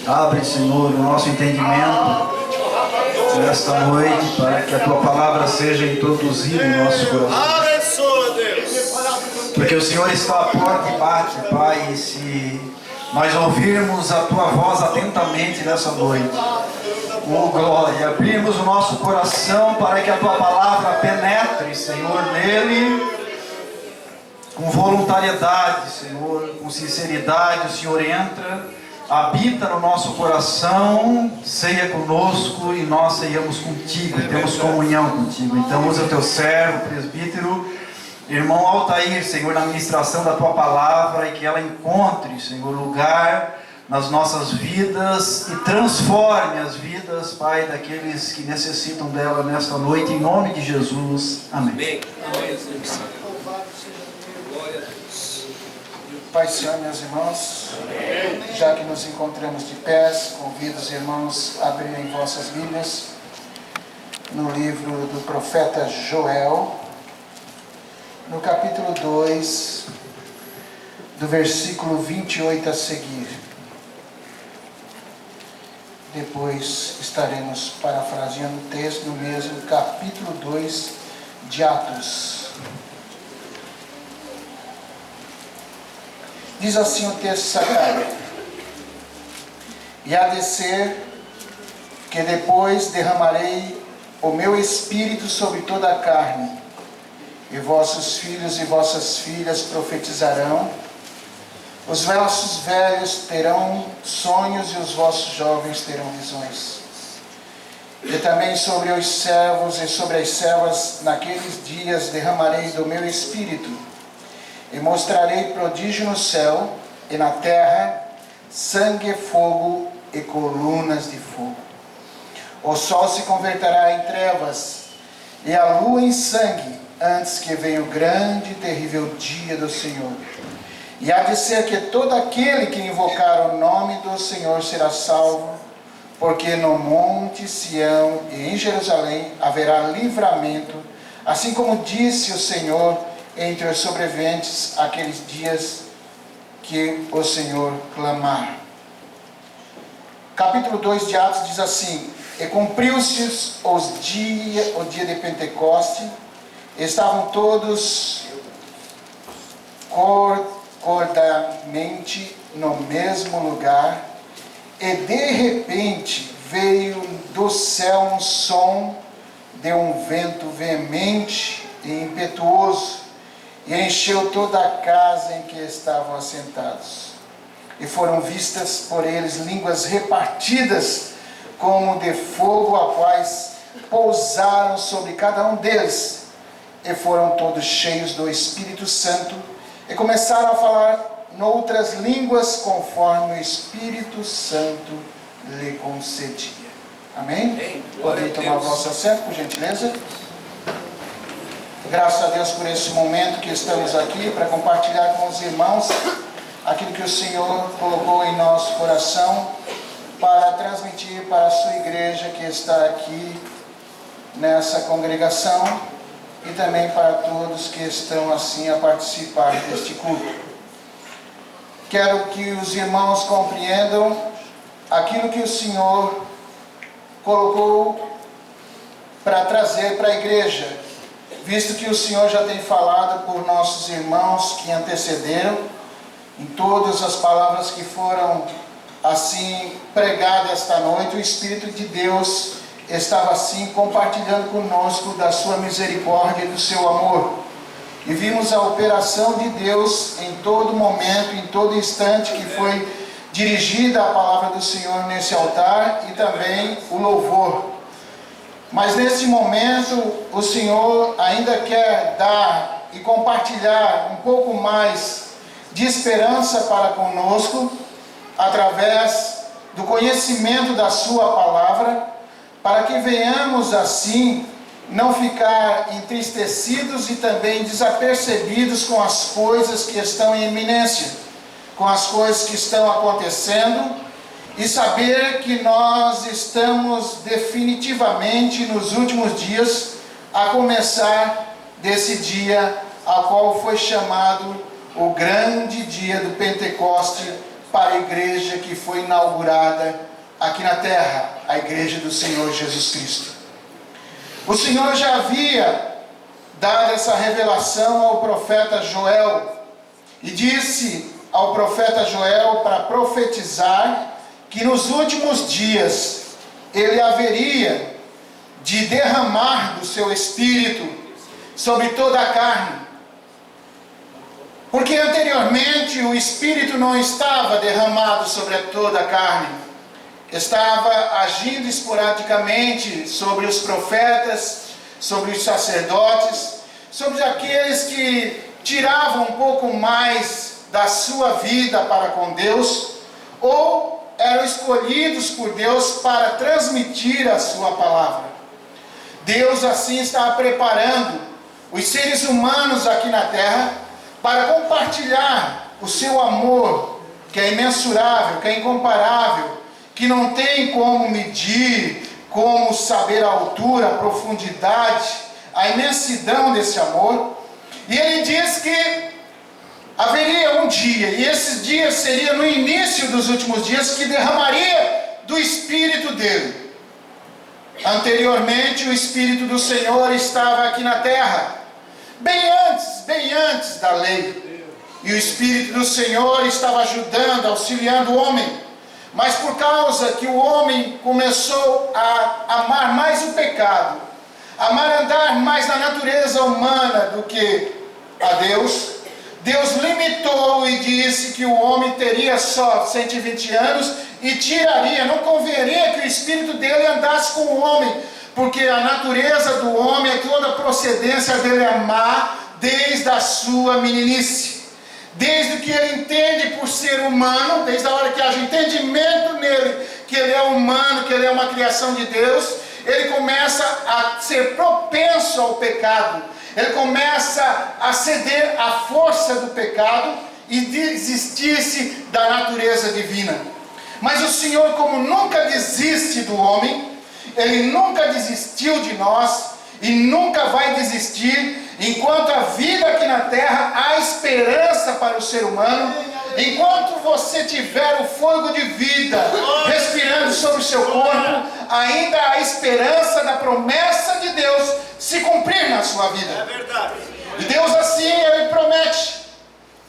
Abre, Senhor, o nosso entendimento nesta noite, para que a Tua palavra seja introduzida em nosso coração. Abençoa, Deus. Porque o Senhor está à porta e bate, Pai, e se nós ouvirmos a Tua voz atentamente nessa noite, oh glória, abrirmos o nosso coração para que a Tua palavra penetre, Senhor, nele, com voluntariedade, Senhor, com sinceridade, o Senhor entra, habita no nosso coração, ceia conosco e nós ceiamos contigo, temos comunhão contigo. Então usa o teu servo, presbítero, irmão Altair, Senhor, na ministração da tua palavra, e que ela encontre, Senhor, lugar nas nossas vidas e transforme as vidas, Pai, daqueles que necessitam dela nesta noite, em nome de Jesus. Amém. Amém. Pai Senhor, meus irmãos, já que nos encontramos de pés, convido os irmãos a abrirem vossas Bíblias no livro do profeta Joel, no capítulo 2, do versículo 28 a seguir. Depois estaremos parafraseando o texto no mesmo capítulo 2 de Atos. Diz assim o texto sagrado: e há de ser que depois derramarei o meu espírito sobre toda a carne, e vossos filhos e vossas filhas profetizarão, os vossos velhos terão sonhos e os vossos jovens terão visões. E também sobre os servos e sobre as servas naqueles dias derramarei do meu espírito, e mostrarei prodígio no céu e na terra, sangue, fogo e colunas de fogo. O sol se converterá em trevas e a lua em sangue, antes que venha o grande e terrível dia do Senhor. E há de ser que todo aquele que invocar o nome do Senhor será salvo, porque no monte Sião e em Jerusalém haverá livramento, assim como disse o Senhor entre os sobreviventes aqueles dias que o Senhor clamar. Capítulo 2 de Atos diz assim: e cumpriu-se o dia de Pentecoste, estavam todos cordialmente no mesmo lugar, e de repente veio do céu um som de um vento veemente e impetuoso, e encheu toda a casa em que estavam assentados. E foram vistas por eles línguas repartidas como de fogo, a quais pousaram sobre cada um deles. E foram todos cheios do Espírito Santo, e começaram a falar noutras línguas, conforme o Espírito Santo lhe concedia. Amém? Podem tomar vosso assento, por gentileza? Graças a Deus por esse momento que estamos aqui para compartilhar com os irmãos aquilo que o Senhor colocou em nosso coração para transmitir para a sua igreja que está aqui nessa congregação e também para todos que estão assim a participar deste culto. Quero que os irmãos compreendam aquilo que o Senhor colocou para trazer para a igreja, visto que o Senhor já tem falado por nossos irmãos que antecederam, em todas as palavras que foram assim pregadas esta noite, o Espírito de Deus estava assim compartilhando conosco da sua misericórdia e do seu amor. E vimos a operação de Deus em todo momento, em todo instante que foi dirigida a palavra do Senhor nesse altar, e também o louvor. Mas nesse momento o Senhor ainda quer dar e compartilhar um pouco mais de esperança para conosco, através do conhecimento da sua palavra, para que venhamos assim não ficar entristecidos e também desapercebidos com as coisas que estão em iminência, com as coisas que estão acontecendo, e saber que nós estamos definitivamente nos últimos dias, a começar desse dia a qual foi chamado o grande dia do Pentecoste, para a igreja que foi inaugurada aqui na terra, a igreja do Senhor Jesus Cristo. O Senhor já havia dado essa revelação ao profeta Joel, e disse ao profeta Joel para profetizar que nos últimos dias ele haveria de derramar do seu espírito sobre toda a carne. Porque anteriormente o espírito não estava derramado sobre toda a carne, estava agindo esporadicamente sobre os profetas, sobre os sacerdotes, sobre aqueles que tiravam um pouco mais da sua vida para com Deus, ou eram escolhidos por Deus para transmitir a sua palavra. Deus assim estava preparando os seres humanos aqui na terra para compartilhar o seu amor, que é imensurável, que é incomparável, que não tem como medir, como saber a altura, a profundidade, a imensidão desse amor. E ele diz que haveria um dia, e esse dia seria no início dos últimos dias, que derramaria do Espírito dele. Anteriormente o Espírito do Senhor estava aqui na terra, bem antes da lei. E o Espírito do Senhor estava ajudando, auxiliando o homem. Mas por causa que o homem começou a amar mais o pecado, amar andar mais na natureza humana do que a Deus, Deus limitou e disse que o homem teria só 120 anos e tiraria, não converia que o espírito dele andasse com o homem, porque a natureza do homem é toda a procedência dele amar desde a sua meninice. Desde que ele entende por ser humano, desde a hora que haja entendimento nele, que ele é humano, que ele é uma criação de Deus, ele começa a ser propenso ao pecado, ele começa a ceder à força do pecado e desistir-se da natureza divina. Mas o Senhor, como nunca desiste do homem, Ele nunca desistiu de nós e nunca vai desistir. Enquanto a vida aqui na terra, há esperança para o ser humano. Enquanto você tiver o fôlego de vida respirando sobre o seu corpo, ainda há esperança da promessa de Deus se cumprir na sua vida. É verdade. E Deus assim, Ele promete,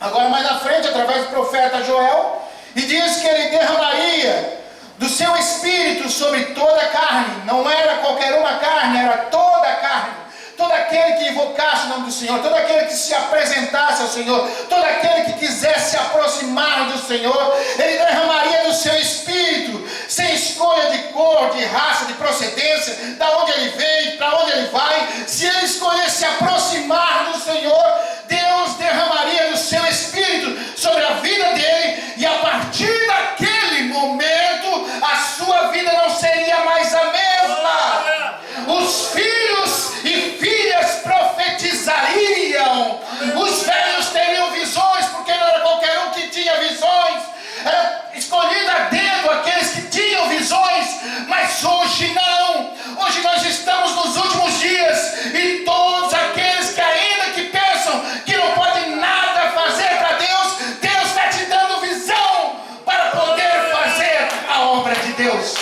agora mais na frente, através do profeta Joel, e diz que Ele derramaria do seu espírito sobre toda a carne. Não era qualquer uma carne, era toda a carne. Todo aquele que invocasse o nome do Senhor, todo aquele que se apresentasse ao Senhor, todo aquele que quisesse se aproximar do Senhor, Ele derramaria do seu espírito, sem escolha de cor, de raça, de procedência, da onde ele vem, para onde ele vai. Se ele escolhesse se aproximar do Senhor, Deus derramaria do seu espírito sobre a vida dele, e a partir daquele momento, a sua vida não seria mais a mesma. Os filhos e filhas profetizariam, os velhos teriam visões, porque não era qualquer um que tinha visões, era escolhido a dedo aqueles que tinham visões, mas hoje não. Hoje nós estamos nos últimos dias, e todos aqueles que ainda que pensam que não podem nada fazer para Deus, Deus está te dando visão para poder fazer a obra de Deus.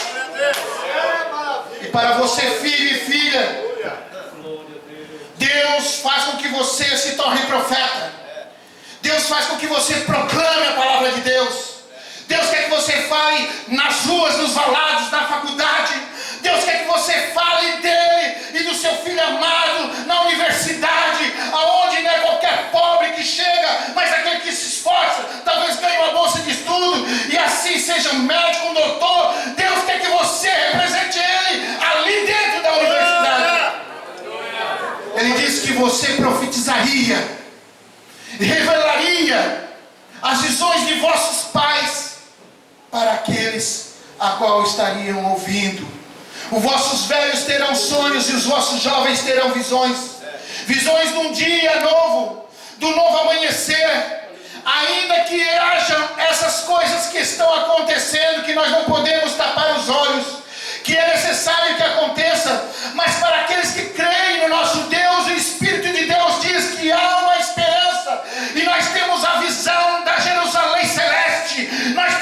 E para você, filho e filha, Deus faz com que você se torne profeta. Deus faz com que você proclame a palavra de Deus. Deus quer que você fale nas ruas, nos valados, na faculdade. Deus quer que você fale dele e do seu filho amado na universidade, aonde não é qualquer pobre que chega, mas aquele que se esforça, talvez ganhe uma bolsa de estudo e assim seja um médico, um doutor. Deus quer que você represente ele ali dentro da universidade. Ele disse que você profetizaria e revelaria as visões de vossos pais para aqueles a qual estariam ouvindo. Os vossos velhos terão sonhos e os vossos jovens terão visões. Visões de um dia novo, do novo amanhecer. Ainda que hajam essas coisas que estão acontecendo, que nós não podemos tapar os olhos, que é necessário que aconteça, mas para aqueles que creem no nosso Deus, o Espírito de Deus diz que há uma esperança, e nós temos a visão da Jerusalém celeste, nós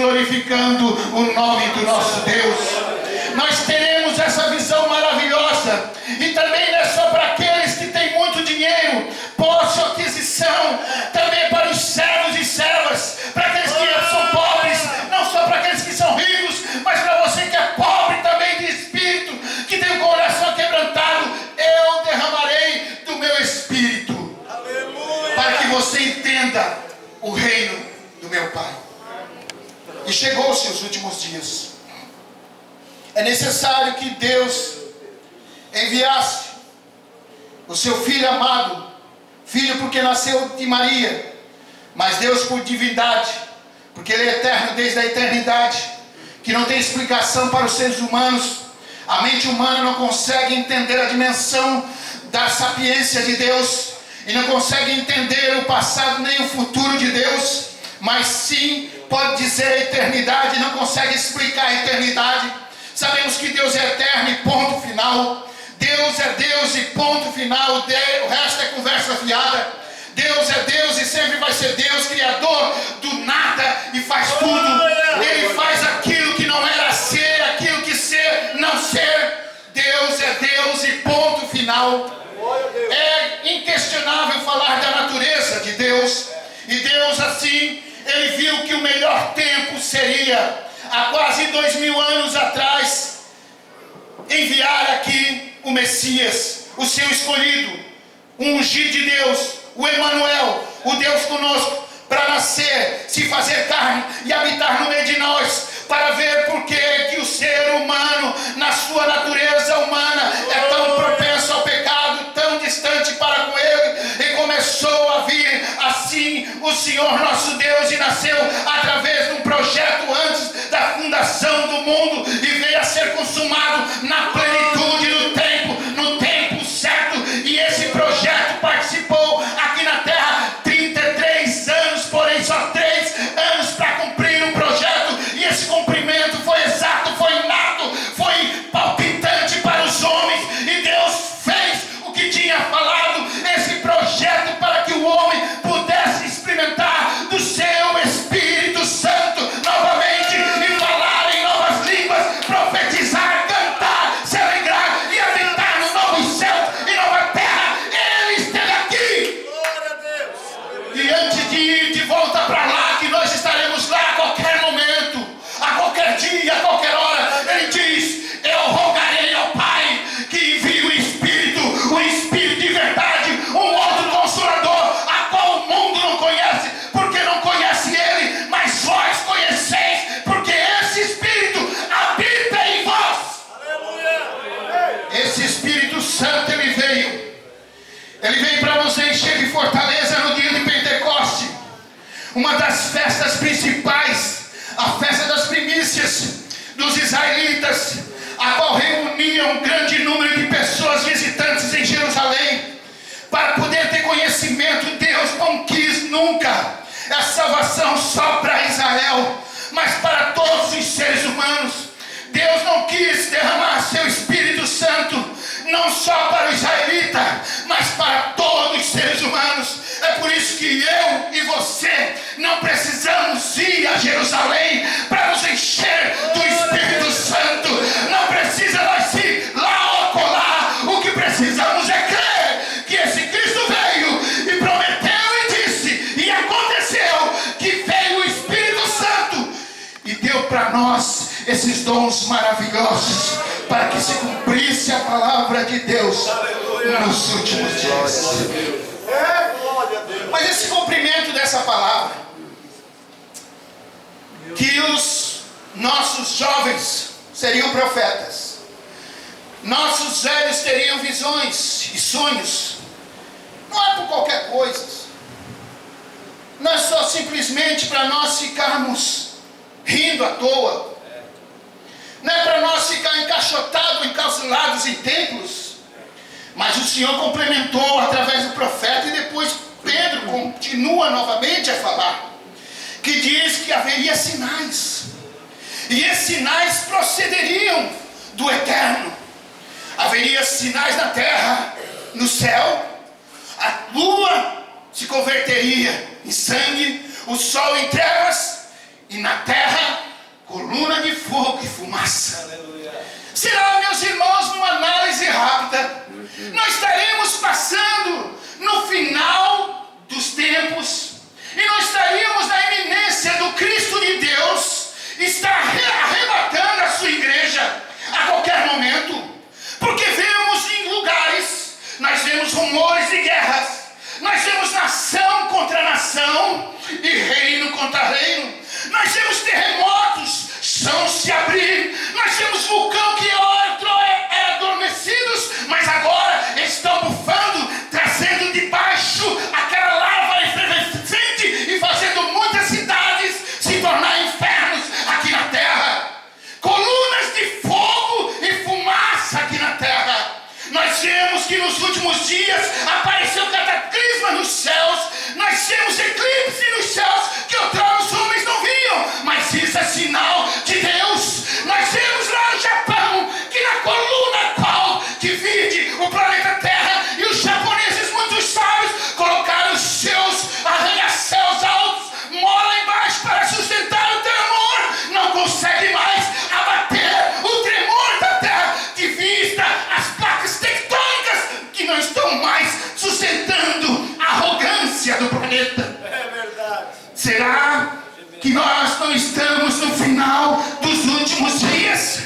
glorificando o nome do nosso Deus. Nós teremos essa visão maravilhosa. E também não é só para aqueles que têm muito dinheiro, posse, aquisição, também para os servos e servas, para aqueles que são pobres, não só para aqueles que são ricos, mas para você que é pobre também de espírito, que tem o coração quebrantado, eu derramarei do meu espírito. Aleluia. Para que você entenda o reino do meu Pai. E chegou-se os últimos dias. É necessário que Deus enviasse o seu Filho amado, Filho porque nasceu de Maria, mas Deus por divindade, porque Ele é eterno desde a eternidade, que não tem explicação para os seres humanos. A mente humana não consegue entender a dimensão da sapiência de Deus, e não consegue entender o passado nem o futuro de Deus, mas sim pode dizer a eternidade, não consegue explicar a eternidade. Sabemos que Deus é eterno e ponto final. Deus é Deus e ponto final. O resto é conversa fiada. Deus é Deus e sempre vai ser Deus, Criador do nada, e faz tudo. Ele faz aquilo que não era ser, aquilo que ser, não ser. Deus é Deus e ponto final. É inquestionável falar da natureza de Deus. E Deus assim, Ele viu que o melhor tempo seria, há quase 2000 anos atrás, enviar aqui o Messias, o seu escolhido, o ungido de Deus, o Emanuel, o Deus conosco, para nascer, se fazer carne e habitar no meio de nós, para ver por que o ser humano, na sua natureza humana, é tão propenso ao pecado, tão distante para com Ele, e começou a vir assim o Senhor nosso Deus, e nasceu através de um projeto antes da fundação do mundo, e veio a ser consumado na plenitude do tempo, no tempo certo, e esse projeto participou aqui na terra 33 anos, porém só 3 anos para cumprir o projeto, e esse cumprimento foi exato, foi inato, foi palpitante para os homens, e Deus fez o que tinha falado, esse projeto para que o homem pudesse experimentar do seu Espírito Santo novamente, e falar em novas línguas, profetizar, cantar, se alegrar e habitar no novo céu e nova terra. Ele esteve aqui. Glória a Deus. E antes de ir de volta para lá, que nós estaremos lá a qualquer momento, a qualquer dia, a qualquer hora, Ele diz: eu rogarei ao Pai que envie o Espírito de verdade, um outro Consolador, a qual o mundo não conhece, porque não conhece Ele, mas vós conheceis, porque esse Espírito habita em vós. Aleluia. Esse Espírito Santo, Ele veio para nos encher de fortaleza no dia de Pentecoste, uma das festas principais, a festa das primícias dos israelitas, a qual reunia um grande número de pessoas visitantes em Jerusalém, para poder ter conhecimento. Deus não quis nunca a salvação só para Israel, mas para todos os seres humanos. Deus não quis derramar seu Espírito Santo não só para o israelita, mas para todos os seres humanos. É por isso que eu e você não precisamos ir a Jerusalém para nos encher do Espírito Santo. Não precisa nós ir lá ou acolá. O que precisamos é crer que esse Cristo veio e prometeu e disse, e aconteceu, que veio o Espírito Santo e deu para nós esses dons maravilhosos, para que se cumprisse a palavra de Deus nos últimos dias. Mas esse cumprimento dessa palavra, que os nossos jovens seriam profetas, nossos velhos teriam visões e sonhos, não é por qualquer coisa, não é só simplesmente para nós ficarmos rindo à toa, não é para nós ficar encaixotados, encalçulados em templos, mas o Senhor complementou através do profeta, e depois Pedro continua novamente a falar, que diz que haveria sinais, e esses sinais procederiam do eterno. Haveria sinais na terra, no céu, a lua se converteria em sangue, o sol em trevas, e na terra coluna de fogo e fumaça. Será, meus irmãos, numa análise rápida, nós estaremos passando no final dos tempos e nós estaríamos na iminência do Cristo de Deus estar arrebatando a sua igreja a qualquer momento, porque vemos em lugares, nós vemos rumores de guerras, nós vemos nação contra nação e reino contra reino, nós vemos terremotos, chão se abrir, nós temos vulcão que eram adormecidos, mas agora estão bufando, trazendo de baixo aquela lava efervescente e fazendo muitas cidades se tornar infernos aqui na terra. Colunas de fogo e fumaça aqui na terra. Nós vemos que nos últimos dias apareceu cataclisma nos céus, nós temos eclipse nos céus que outrora os homens não viam, mas isso é sinal de Deus. Nós vemos lá no Japão que na coluna qual divide o planeta Terra, e os japoneses muito sábios colocaram os seus arranha-céus altos, mola embaixo para sustentar o tremor, não consegue mais abater o tremor da Terra de vista as placas tectônicas que não estão mais sustentando a arrogância do planeta. É verdade. Será que nós não estamos no final dos últimos dias?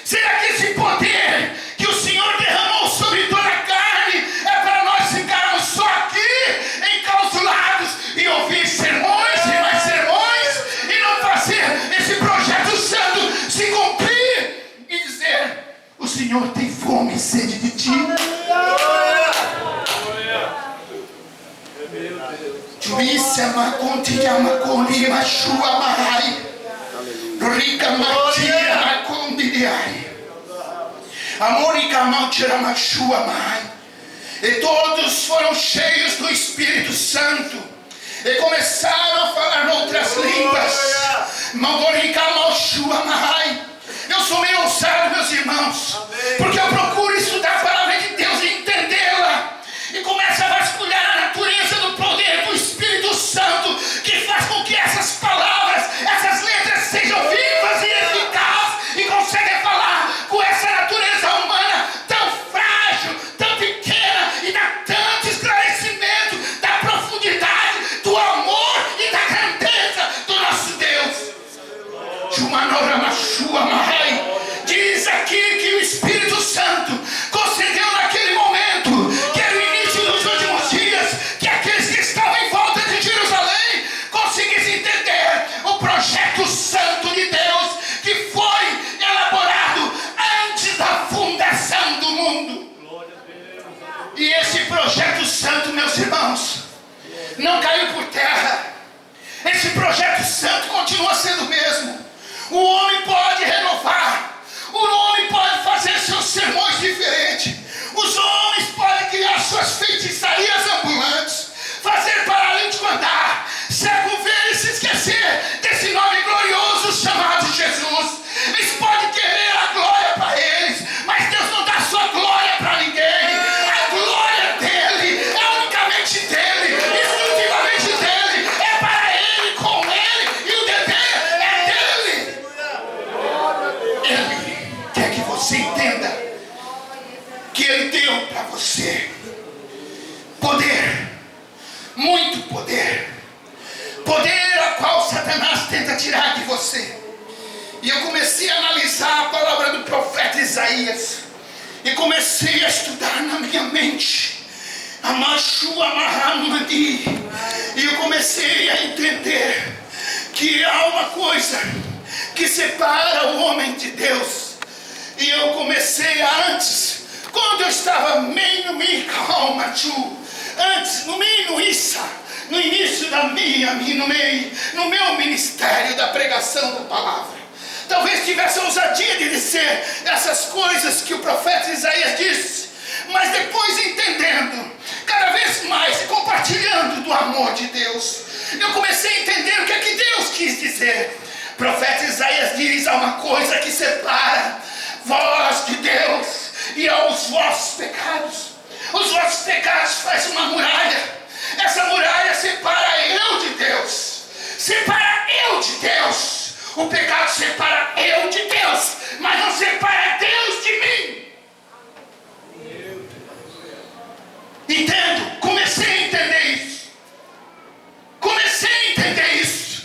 Será que esse poder que o Senhor derramou sobre toda a carne é para nós ficarmos só aqui enclausulados e ouvir sermões e mais sermões e não fazer esse projeto santo se cumprir e dizer: o Senhor tem fome e sede de ti? Juíza macontia macondi machua mahai, rica matia macondiai, amorica maltira machua mahai. E todos foram cheios do Espírito Santo e começaram a falar outras línguas. Maldorica malchua mahai. Eu sou meio ousado, meus irmãos, porque eu procuro estudar a palavra de Deus e entendê-la, e começo a vasculhar a natureza do poder do Espírito Santo, que faz com que essas palavras, essas letras sejam vivas e eficazes e conseguem falar com essa natureza humana tão frágil, tão pequena, e dá tanto esclarecimento da profundidade, do amor e da grandeza do nosso Deus. Jumanora Machua Mahai. Diz aqui que o Espírito Santo concedeu naquele momento, que era o início dos últimos dias, que aqueles que estavam em volta de Jerusalém conseguissem entender o projeto santo de Deus que foi elaborado antes da fundação do mundo. E esse projeto santo, meus irmãos, não caiu por terra. Esse projeto santo continua sendo o mesmo. O homem pode renovar, o homem pode fazer seus sermões diferentes, os homens podem criar suas feitiçarias ambulantes, fazer paralítico andar, cego ver e se esquecer desse nome glorioso chamado Jesus. Eles podem querer a glória para eles, mas Deus não dá sua glória para ninguém. A glória dele é unicamente dele, exclusivamente dele, é para ele, com ele, e o dever é dele. Ele quer que você entenda que ele deu para você poder, muito poder, poder a qual Satanás tenta tirar de você. E eu comecei a analisar a palavra do profeta Isaías e comecei a estudar na minha mente a Machua Mahamadi, e eu comecei a entender que há uma coisa que separa o homem de Deus. E eu comecei antes, quando eu estava antes, no início da no meu ministério da pregação da palavra, talvez tivesse a ousadia de dizer essas coisas que o profeta Isaías disse, mas depois entendendo cada vez mais e compartilhando do amor de Deus, eu comecei a entender o que é que Deus quis dizer. O profeta Isaías diz: há uma coisa que separa vós de Deus e aos vossos pecados. Os vossos pecados fazem uma muralha. Essa muralha separa eu de Deus, separa eu de Deus. O pecado separa eu de Deus, mas não separa Deus de mim. Entendo, comecei a entender isso.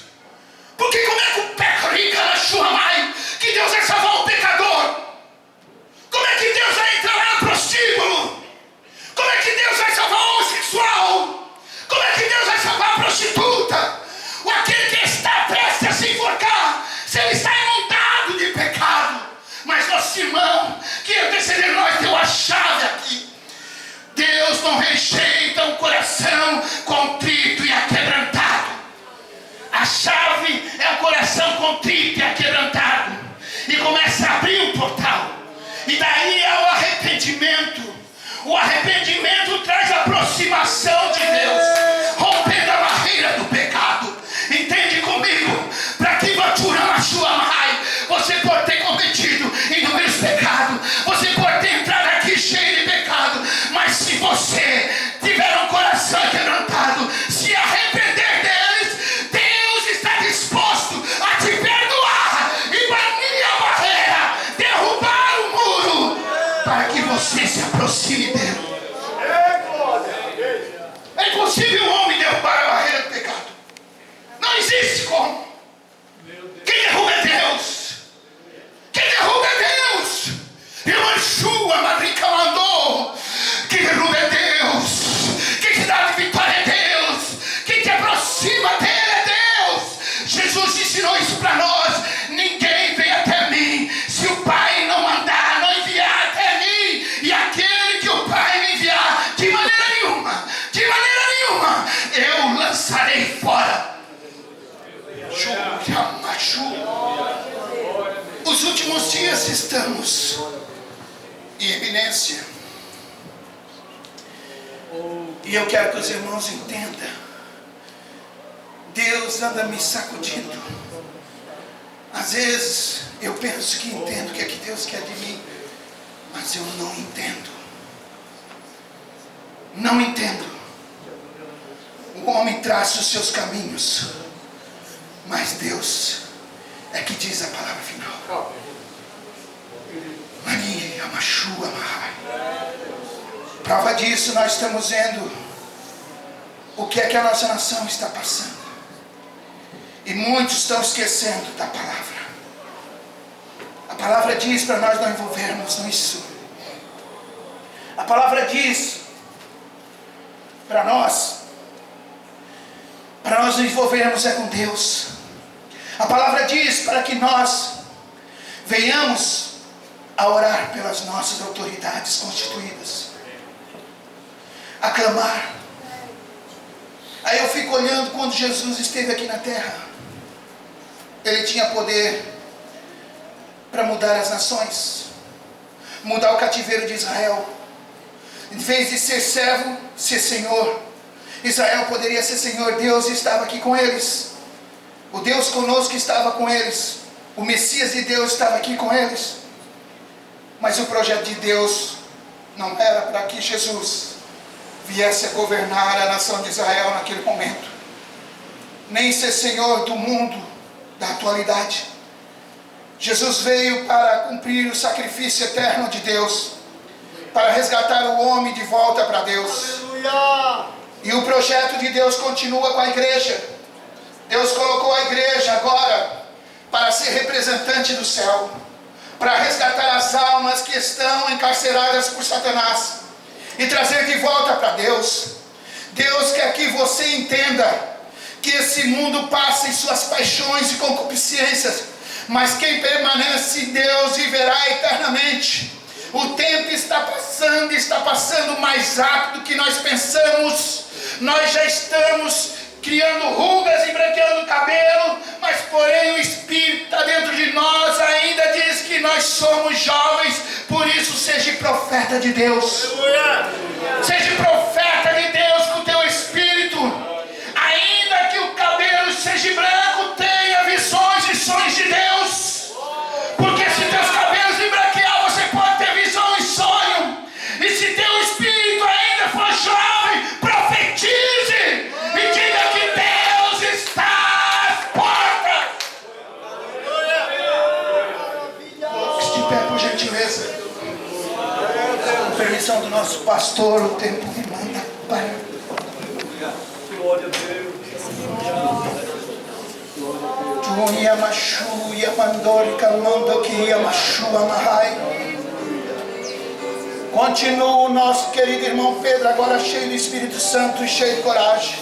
Porque como é que o pecado rica na sua mãe, que Deus vai salvar o pecador? Como é que Deus vai entrar lá no prostíbulo? Como é que Deus vai salvar o homossexual? Como é que Deus vai salvar a prostituta? Ou aquele que está prestes a se enforcar, se ele está inundado de pecado? Mas nosso irmão, que antecedeu nós, deu a chave aqui. Deus não rejeita um coração contrito e aquebrantado. A chave é o coração contrito e aquebrantado. E começa a abrir um portal. E daí é o arrependimento. O arrependimento traz aproximação de Deus, rompendo a barreira do pecado. Entende comigo? Para que a sua mãe, você pode ter cometido inúmeros pecados, você pode ter entrado aqui cheio de pecado, mas se você tiver um coração quebrantado, se arrepender deles, Deus está disposto a te perdoar e banir a barreira, derrubar o muro, para que você se aproxime dele. É impossível um homem derrubar a barreira do pecado. Não existe como. Quem derruba é Deus. Quem derruba é Deus. Eu Yeshua, Marica mandou. Quem derruba é Deus. Quem te dá de vitória é Deus. Quem te aproxima dele é Deus. Jesus ensinou isso para nós. Ninguém vem até mim se o Pai não mandar, não enviar até mim. E aquele que o Pai me enviar, de maneira nenhuma, eu lançarei fora. Os últimos dias estamos em eminência. E eu quero que os irmãos entendam. Deus anda me sacudindo. Às vezes eu penso que entendo o que é que Deus quer de mim, mas eu não entendo. Não entendo. O homem traça os seus caminhos, mas Deus é que diz a palavra final. Mani, Amashua, Mahai. Prova disso, nós estamos vendo o que é que a nossa nação está passando. E muitos estão esquecendo da palavra. A palavra diz para nós não envolvermos nisso. A palavra diz para nós nos envolvermos é com Deus. A palavra diz para que nós venhamos a orar pelas nossas autoridades constituídas, a clamar. Aí eu fico olhando quando Jesus esteve aqui na terra. Ele tinha poder para mudar as nações, mudar o cativeiro de Israel. Em vez de ser servo, ser senhor. Israel poderia ser senhor. Deus estava aqui com eles. O Deus conosco estava com eles. O Messias de Deus estava aqui com eles. Mas o projeto de Deus não era para que Jesus viesse a governar a nação de Israel naquele momento, nem ser senhor do mundo da atualidade. Jesus veio para cumprir o sacrifício eterno de Deus, para resgatar o homem de volta para Deus. Aleluia! E o projeto de Deus continua com a igreja. Deus colocou a igreja agora para ser representante do céu, para resgatar as almas que estão encarceradas por Satanás e trazer de volta para Deus. Deus quer que você entenda que esse mundo passa em suas paixões e concupiscências, mas quem permanece em Deus viverá eternamente. O tempo está passando mais rápido do que nós pensamos. Nós já estamos criando rugas e branqueando o cabelo, mas porém o Espírito está dentro de nós, ainda diz que nós somos jovens. Por isso seja profeta de Deus. Seja profeta de Deus com o teu Espírito. Ainda que o cabelo seja branco, tenha visões e sonhos de Deus. Porque se teus cabelos embranquear, você pode ter visão e sonho. E se teu espírito ainda for jovem, profetize e diga que Deus está às portas. direção do nosso pastor, o tempo me manda, Pai. Glória a Deus. Junia Machu, Yamandorica, Mandoki, Yamachu, Amahai. Continua o nosso querido irmão Pedro, agora cheio do Espírito Santo e cheio de coragem.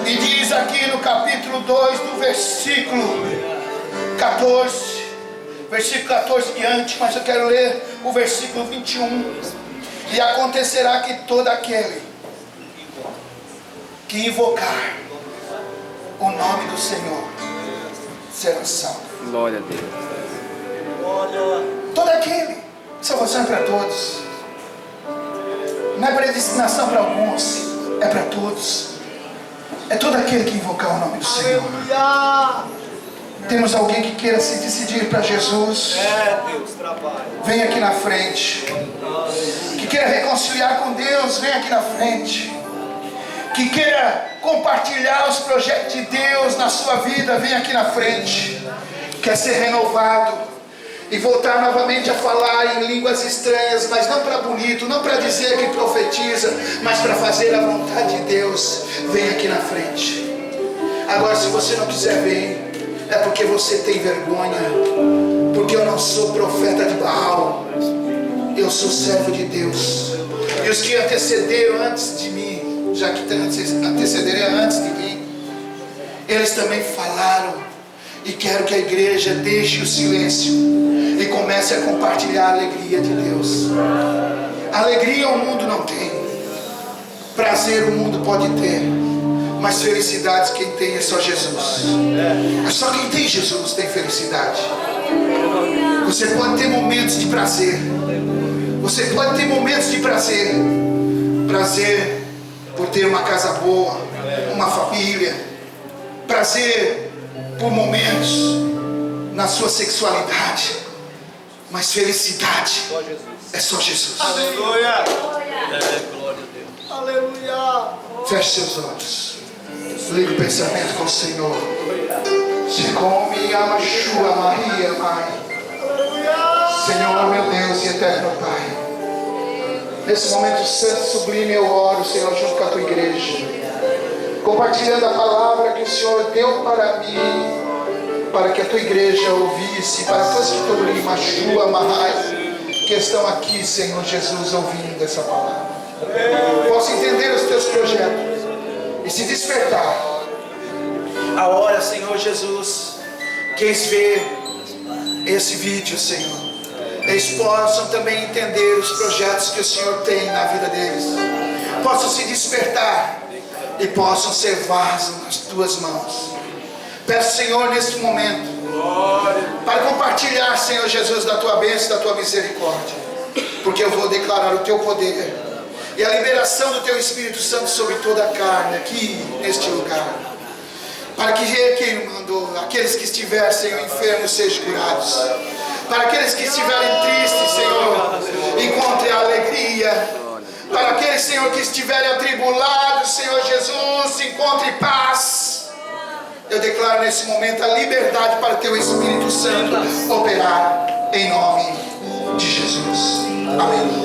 E diz aqui no capítulo 2, do versículo 14, versículo 14 diante, mas eu quero ler o versículo 21. E acontecerá que todo aquele que invocar o nome do Senhor será salvo. Glória a Deus. Todo aquele, salvação é para todos. Não é predestinação para alguns, é para todos. É todo aquele que invocar o nome do Senhor. Temos alguém que queira se decidir para Jesus? Deus, trabalha. Vem aqui na frente. Que queira reconciliar com Deus? Vem aqui na frente. Que queira compartilhar os projetos de Deus na sua vida? Vem aqui na frente. Quer ser renovado e voltar novamente a falar em línguas estranhas, mas não para bonito, não para dizer que profetiza, mas para fazer a vontade de Deus? Vem aqui na frente. Agora, se você não quiser vir, é porque você tem vergonha, porque eu não sou profeta de Baal, eu sou servo de Deus. E os que antecederam antes de mim, já que antecederam antes de mim, eles também falaram. E quero que a igreja deixe o silêncio e comece a compartilhar a alegria de Deus. Alegria o mundo não tem, prazer o mundo pode ter, mas felicidade quem tem é só Jesus. É só quem tem Jesus tem felicidade. Você pode ter momentos de prazer. Você pode ter momentos de prazer. Prazer por ter uma casa boa, uma família. Prazer por momentos na sua sexualidade. Mas felicidade é só Jesus. Aleluia. Glória a Deus. Aleluia. Feche seus olhos. Liga o pensamento com o Senhor. Se come a Machua Maria, Mãe. Senhor, meu Deus e eterno Pai. Nesse momento santo, sublime, eu oro, Senhor, junto com a tua igreja. Compartilhando a palavra que o Senhor deu para mim, para que a tua igreja ouvisse, para todos que estão ali, Machua Marai, que estão aqui, Senhor Jesus, ouvindo essa palavra. Posso entender os teus projetos e se despertar. A hora, Senhor Jesus, quis ver esse vídeo, Senhor. Eles possam também entender os projetos que o Senhor tem na vida deles. Possam se despertar e possam ser vaso nas tuas mãos. Peço, Senhor, neste momento, para compartilhar, Senhor Jesus, da tua bênção e da tua misericórdia, porque eu vou declarar o teu poder e a liberação do teu Espírito Santo sobre toda a carne aqui neste lugar, para que quem mandou, aqueles que estiverem, Senhor, enfermos sejam curados, para aqueles que estiverem tristes, Senhor, encontre a alegria, para aqueles, Senhor, que estiverem atribulados, Senhor Jesus, encontre paz. Eu declaro nesse momento a liberdade para o teu Espírito Santo operar em nome de Jesus. Amém.